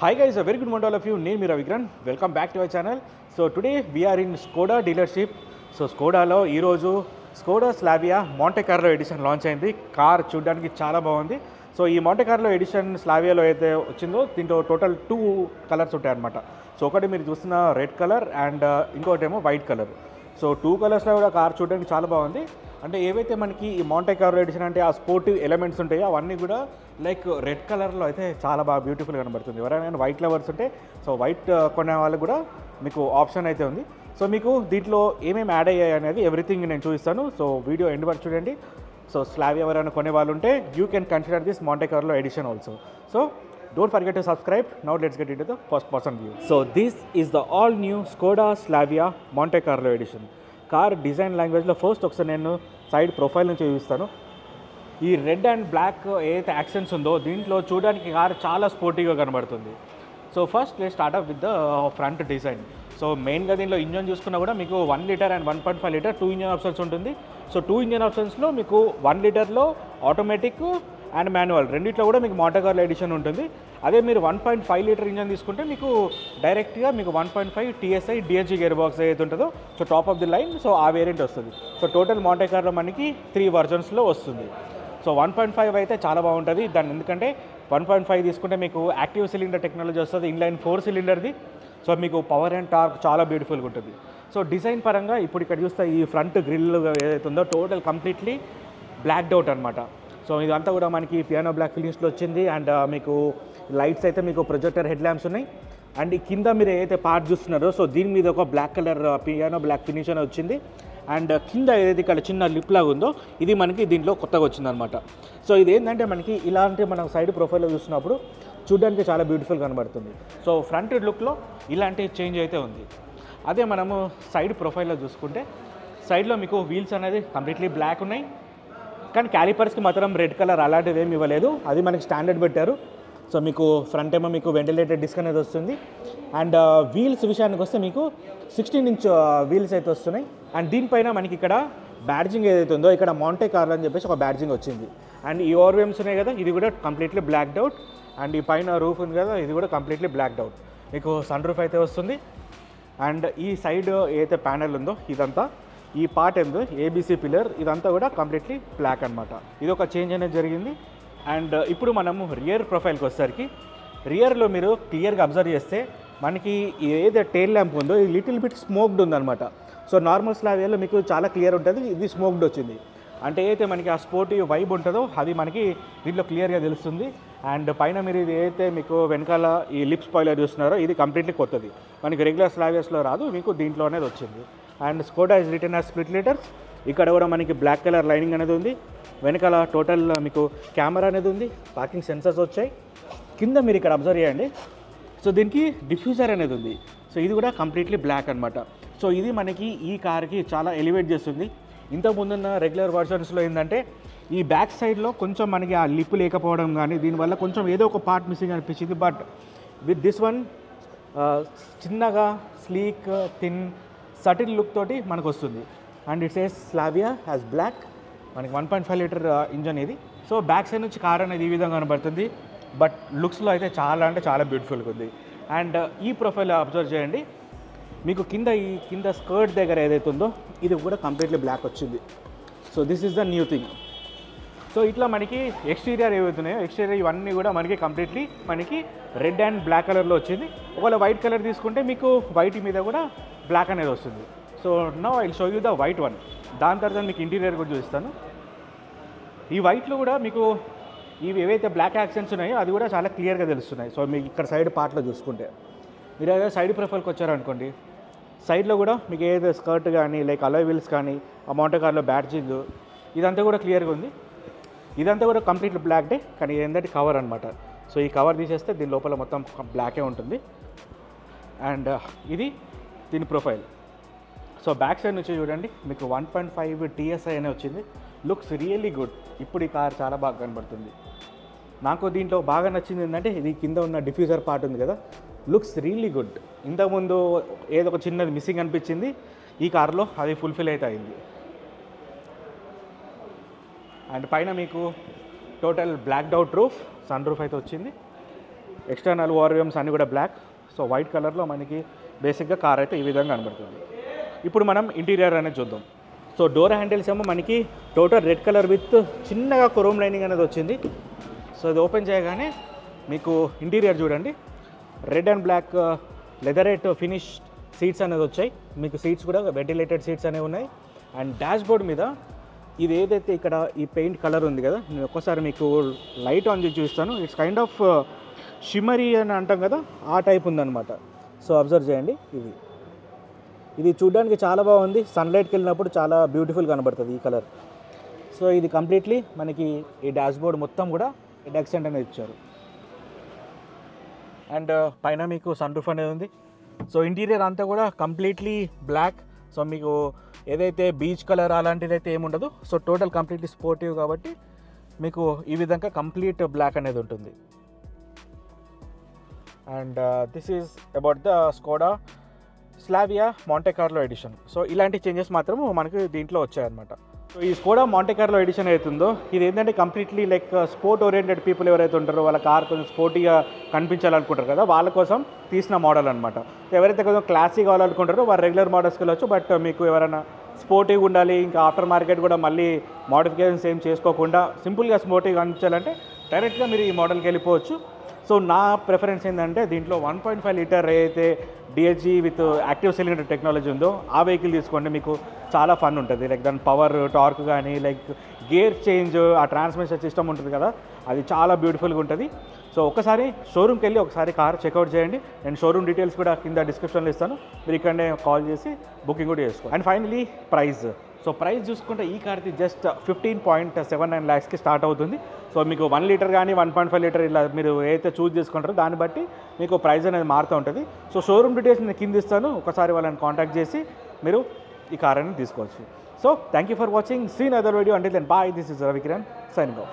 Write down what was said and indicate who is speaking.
Speaker 1: Hi guys, a very good morning to all of you. Name is Ravikran. Welcome back to our channel. So today we are in Skoda dealership. So Skodalo ee roju Skoda Slavia Monte Carlo edition launch అయింది. Car చూడడానికి చాలా బాగుంది. So ఈ Monte Carlo edition Slaviaలో అయితే వచ్చిందో దీంట్లో total 2 colours ఉంటాయి అన్నమాట. సో ఒకటి మీరు చూస్తున్న రెడ్ కలర్ అండ్ ఇంకోటేమో వైట్ కలర్. సో 2 కలర్స్లో కూడా కార్ చూడడానికి చాలా బాగుంది. అంటే ఏవైతే మనకి ఈ Monte Carlo ఎడిషన్ అంటే ఆ స్పోర్టివ్ ఎలిమెంట్స్ ఉంటాయో అవన్నీ కూడా లైక్ రెడ్ కలర్లో అయితే చాలా బాగా బ్యూటిఫుల్గా కనబడుతుంది. ఎవరైనా వైట్ లవర్స్ ఉంటే సో వైట్ కొనే వాళ్ళకి కూడా మీకు ఆప్షన్ అయితే ఉంది. సో మీకు దీంట్లో ఏమేమి యాడ్ అయ్యాయి అనేది ఎవ్రీథింగ్ నేను చూపిస్తాను. సో వీడియో ఎండ్ వరకు చూడండి. సో స్లావియా ఎవరైనా కొనే వాళ్ళు ఉంటే you can consider this Monte Carlo edition also. So don't forget to subscribe. Now let's get into the first person view. So this is the all new Skoda Slavia Monte Carlo edition. Car design లాంగ్వేజ్లో first ఒకసారి నేను side profile నుంచి చూపిస్తాను. ఈ red and black ఏదైతే accents ఉందో దీంట్లో చూడడానికి కార్ చాలా స్పోర్టీగా కనబడుతుంది. So first let's start up with the front design. So మెయిన్గా దీనిలో ఇంజన్ చూసుకున్నా కూడా మీకు 1 litre and 1.5 litre 2 engine options ఉంటుంది. సో 2 ఇంజన్ ఆప్షన్స్లో మీకు 1 లీటర్లో ఆటోమేటిక్ అండ్ మాన్యువల్ రెండిట్లో కూడా మీకు Monte Carlo ఎడిషన్ ఉంటుంది. అదే మీరు 1.5 లీటర్ ఇంజన్ తీసుకుంటే మీకు డైరెక్ట్గా మీకు 1.5 TSI DHG గేర్ బాక్స్ ఏదైతే ఉంటుందో so top of the line so ఆ వేరియంట్ వస్తుంది. సో టోటల్ Monte Carlo మనకి 3 వర్జన్స్లో వస్తుంది. సో 1.5 అయితే చాలా బాగుంటుంది దాన్ని, ఎందుకంటే 1.5 తీసుకుంటే మీకు యాక్టివ్ సిలిండర్ టెక్నాలజీ వస్తుంది, ఇన్లైన్ 4 సిలిండర్ది. సో మీకు పవర్ అండ్ టార్క్ చాలా బ్యూటిఫుల్గా ఉంటుంది. సో డిజైన్ పరంగా ఇప్పుడు ఇక్కడ చూస్తే ఈ ఫ్రంట్ గ్రిల్ ఏదైతే ఉందో టోటల్ కంప్లీట్లీ బ్లాక్డ్ అవుట్ అనమాట. సో ఇదంతా కూడా మనకి పియానో బ్లాక్ ఫినిష్లో వచ్చింది. అండ్ మీకు లైట్స్ అయితే మీకు ప్రొజెక్టర్ హెడ్ ల్యాంప్స్ ఉన్నాయి. అండ్ కింద మీరు ఏదైతే పార్ట్ చూస్తున్నారో సో దీని మీద ఒక black colour piano black finish అని వచ్చింది. అండ్ కింద ఏదైతే ఇక్కడ చిన్న లిప్ లాగా ఉందో ఇది మనకి దీంట్లో కొత్తగా వచ్చిందనమాట. సో ఇది ఏంటంటే మనకి ఇలాంటి మనం సైడ్ ప్రొఫైల్లో చూసినప్పుడు చూడడానికి చాలా బ్యూటిఫుల్ కనబడుతుంది. సో ఫ్రంట్ లుక్లో ఇలాంటి చేంజ్ అయితే ఉంది. అదే మనము సైడ్ ప్రొఫైల్లో చూసుకుంటే సైడ్లో మీకు వీల్స్ అనేది కంప్లీట్లీ బ్లాక్ ఉన్నాయి, కానీ క్యాలిపర్స్కి మాత్రం రెడ్ కలర్ అలాంటివి ఏమి ఇవ్వలేదు, అది మనకి స్టాండర్డ్ పెట్టారు. సో మీకు ఫ్రంట్ ఏమో మీకు వెంటిలేటెడ్ డిస్క్ అనేది వస్తుంది. అండ్ వీల్స్ విషయానికి వస్తే మీకు 16 ఇంచ్ వీల్స్ అయితే వస్తున్నాయి. అండ్ దీనిపైన మనకి ఇక్కడ బ్యాడ్జింగ్ ఏదైతే ఉందో ఇక్కడ Monte Carlo అని చెప్పేసి ఒక బ్యాడ్జింగ్ వచ్చింది. అండ్ ఈ ఓవర్వేమ్స్ ఉన్నాయి కదా ఇది కూడా కంప్లీట్లీ బ్లాక్డ్ అవుట్. అండ్ ఈ పైన రూఫ్ ఉంది కదా ఇది కూడా కంప్లీట్లీ బ్లాక్డ్ అవుట్. మీకు సన్ రూఫ్ అయితే వస్తుంది. అండ్ ఈ సైడ్ ఏదైతే ప్యానెల్ ఉందో ఇదంతా ఈ పార్ట్ ఏందో ఏబీసీ పిల్లర్ ఇదంతా కూడా కంప్లీట్లీ బ్లాక్ అనమాట. ఇది ఒక చేంజ్ అనేది జరిగింది. అండ్ ఇప్పుడు మనము రియర్ ప్రొఫైల్కి వచ్చేసరికి రియర్లో మీరు క్లియర్గా అబ్జర్వ్ చేస్తే మనకి ఏదైతే టెయిల్ ల్యాంప్ ఉందో ఈ లిటిల్ బిట్ స్మోక్డ్ ఉందన్నమాట. సో నార్మల్ స్లావియాలో మీకు చాలా క్లియర్ ఉంటుంది, ఇది స్మోక్డ్ వచ్చింది. అంటే ఏదైతే మనకి ఆ స్పోర్టివ్ వైబ్ ఉంటుందో అది మనకి దీంట్లో క్లియర్గా తెలుస్తుంది. అండ్ పైన మీరు ఇది ఏదైతే మీకు వెనకాల ఈ లిప్ స్పాయిలర్ చూస్తున్నారో ఇది కంప్లీట్లీ కొత్తది, మనకి రెగ్యులర్ స్లావియాస్లో రాదు, మీకు దీంట్లో అనేది వచ్చింది. And Skoda is return as split litres. ఇక్కడ కూడా మనకి బ్లాక్ కలర్ లైనింగ్ అనేది ఉంది. వెనకాల టోటల్ మీకు కెమెరా అనేది ఉంది, పార్కింగ్ సెన్సర్స్ వచ్చాయి. కింద మీరు ఇక్కడ అబ్జర్వ్ చేయండి సో దీనికి డిఫ్యూజర్ అనేది ఉంది. సో ఇది కూడా కంప్లీట్లీ బ్లాక్ అనమాట. సో ఇది మనకి ఈ కార్కి చాలా ఎలివేట్ చేస్తుంది. ఇంతకుముందున్న రెగ్యులర్ వర్షన్స్లో ఏంటంటే ఈ బ్యాక్ సైడ్లో కొంచెం మనకి ఆ లిప్ లేకపోవడం కానీ దీనివల్ల కొంచెం ఏదో ఒక పార్ట్ మిస్సింగ్ అనిపించింది. బట్ విత్ దిస్ వన్ చిన్నగా స్లీక్ థిన్ సటిల్ లుక్ తోటి మనకు వస్తుంది. And it's as Slavia has black, మనకి 1.5 లీటర్ ఇంజన్ ఇది. సో బ్యాక్ సైడ్ నుంచి కార్ అనేది ఈ విధంగా కనబడుతుంది. బట్ లుక్స్లో అయితే చాలా అంటే చాలా బ్యూటిఫుల్గా ఉంది. అండ్ ఈ ప్రొఫైల్ అబ్జర్వ్ చేయండి, మీకు కింద స్కర్ట్ దగ్గర ఏదైతే ఉందో ఇది కూడా కంప్లీట్లీ బ్లాక్ వచ్చింది. So this is the new thing. So ఇట్లా మనకి ఎక్స్టీరియర్ ఏవైతున్నాయో ఎక్స్టీరియర్ ఇవన్నీ కూడా మనకి కంప్లీట్లీ మనకి రెడ్ అండ్ బ్లాక్ కలర్లో వచ్చింది. ఒకవేళ వైట్ కలర్ తీసుకుంటే మీకు వైట్ మీద కూడా బ్లాక్ అనేది వస్తుంది. So now I will show you the white one. దాని తర్వాత మీకు ఇంటీరియర్ కూడా చూపిస్తాను. ఈ వైట్లో కూడా మీకు ఇవి ఏవైతే బ్లాక్ యాక్సెంట్స్ ఉన్నాయో అది కూడా చాలా క్లియర్గా తెలుస్తున్నాయి. సో మీకు ఇక్కడ సైడ్ పార్ట్లో చూసుకుంటే మీరు ఏదైతే సైడ్ ప్రొఫైల్కి వచ్చారనుకోండి సైడ్లో కూడా మీకు ఏదైతే స్కర్ట్ కానీ లైక్ అలాయ్ వీల్స్ కానీ ఆ Monte Carlo బ్యాడ్జింగ్ ఇదంతా కూడా క్లియర్గా ఉంది. ఇదంతా కూడా కంప్లీట్లీ బ్లాక్డే, కానీ ఏంటంటే కవర్ అనమాట. సో ఈ కవర్ తీసేస్తే దీని లోపల మొత్తం బ్లాకే ఉంటుంది. అండ్ ఇది దీని ప్రొఫైల్. సో బ్యాక్ సైడ్ నుంచి చూడండి మీకు 1.5 TSI అనే వచ్చింది. Looks really good. ఇప్పుడు ఈ కార్ చాలా బాగా కనబడుతుంది. నాకు దీంట్లో బాగా నచ్చింది ఏంటంటే ఇది కింద ఉన్న డిఫ్యూజర్ పార్ట్ ఉంది కదా, లుక్స్ రియల్లీ గుడ్. ఇంతకుముందు ఏదో ఒక చిన్నది మిస్సింగ్ అనిపించింది, ఈ కార్లో అది ఫుల్ఫిల్ అయితే అయింది. అండ్ పైన మీకు total blacked out roof, sun roof అయితే వచ్చింది. ఎక్స్టర్నల్ ఓఆర్ఎమ్స్ అన్నీ కూడా బ్లాక్. సో వైట్ కలర్లో మనకి బేసిక్గా కార్ అయితే ఈ విధంగా కనబడుతుంది. ఇప్పుడు మనం ఇంటీరియర్ అనేది చూద్దాం. సో డోర్ హ్యాండిల్స్ ఏమో మనకి టోటల్ రెడ్ కలర్ విత్ చిన్నగా క్రోమ్ లైనింగ్ అనేది వచ్చింది. సో ఇది ఓపెన్ చేయగానే మీకు ఇంటీరియర్ చూడండి, red and black leatherette finish seats అనేది వచ్చాయి. మీకు సీట్స్ కూడా వెంటిలేటెడ్ సీట్స్ అనేవి ఉన్నాయి. అండ్ డాష్ బోర్డ్ మీద ఇది ఏదైతే ఇక్కడ ఈ పెయింట్ కలర్ ఉంది కదా, నేను ఒక్కసారి మీకు లైట్ ఆన్ చేసి చూస్తాను. ఇట్స్ కైండ్ ఆఫ్ షిమరీ అని అంటాం కదా, ఆ టైప్ ఉందన్నమాట. సో అబ్జర్వ్ చేయండి, ఇది చూడడానికి చాలా బాగుంది. సన్లైట్కి వెళ్ళినప్పుడు చాలా బ్యూటిఫుల్ కనబడుతుంది ఈ కలర్. సో ఇది కంప్లీట్లీ మనకి ఈ డాష్ బోర్డ్ మొత్తం కూడా డెక్సెంట్ అనేది ఇచ్చారు. అండ్ పైన మీకు సన్ రూఫ్ అనేది ఉంది. సో ఇంటీరియర్ అంతా కూడా కంప్లీట్లీ బ్లాక్. సో మీకు ఏదైతే బీచ్ కలర్ అలాంటిది అయితే ఏముండదు. సో టోటల్ కంప్లీట్లీ స్పోర్టివ్ కాబట్టి మీకు ఈ విధంగా కంప్లీట్ బ్లాక్ అనేది ఉంటుంది. And this is about the Skoda Slavia Monte కార్లో ఎడిషన్. సో ఇలాంటి చేంజెస్ మాత్రము మనకి దీంట్లో వచ్చాయన్నమాట. సో ఈ స్కోడా మాంటే కార్లో ఎడిషన్ అవుతుందో ఇది ఏంటంటే completely like sport oriented people ఎవరైతే ఉంటారో, వాళ్ళ కార్ కొంచెం స్పోర్టీగా కనిపించాలనుకుంటారు కదా, వాళ్ళ కోసం తీసిన మోడల్ అనమాట. ఎవరైతే కొంచెం క్లాసీ కావాలనుకుంటారో వాళ్ళు రెగ్యులర్ మోడల్స్కి వెళ్ళొచ్చు. బట్ మీకు ఎవరైనా స్పోర్టీగా ఉండాలి, ఇంకా ఆఫ్టర్ మార్కెట్ కూడా మళ్ళీ మోడిఫికేషన్స్ ఏం చేసుకోకుండా సింపుల్గా స్పోర్టీగా కనిపించాలంటే డైరెక్ట్గా మీరు ఈ మోడల్కి వెళ్ళిపోవచ్చు. సో నా ప్రిఫరెన్స్ ఏంటంటే దీంట్లో 1.5 లీటర్ ఏదైతే డిహెచ్జీ విత్ యాక్టివ్ సిలిండర్ టెక్నాలజీ ఉందో ఆ వెహికల్ తీసుకోండి, మీకు చాలా ఫన్ ఉంటుంది. లైక్ దాని పవర్ టార్క్ కానీ లైక్ గేర్ చేంజ్, ఆ ట్రాన్స్మిషన్ సిస్టమ్ ఉంటుంది కదా, అది చాలా బ్యూటిఫుల్గా ఉంటుంది. సో ఒకసారి షోరూమ్కి వెళ్ళి ఒకసారి కార్ చెక్అవుట్ చేయండి. నేను షోరూమ్ డీటెయిల్స్ కూడా కింద డిస్క్రిప్షన్లో ఇస్తాను, మీరు ఇక్కడనే కాల్ చేసి బుకింగ్ కూడా చేసుకోండి. And finally price. So price చూసుకుంటే ఈ కార్ది జస్ట్ 15.79 lakhsకి స్టార్ట్ అవుతుంది. సో మీకు 1 లీటర్ కానీ 1.5 లీటర్ ఇలా మీరు ఏదైతే చూస్ చేసుకుంటారో దాన్ని బట్టి మీకు ప్రైస్ అనేది మారుతూ ఉంటుంది. సో షోరూమ్ డీటెయిల్స్ నేను కింద ఇస్తాను, ఒకసారి వాళ్ళని కాంటాక్ట్ చేసి మీరు ఈ కార్ అనేది తీసుకోవచ్చు. So thank you for watching. See in other video. Until then bye. This is Ravikiran signing of.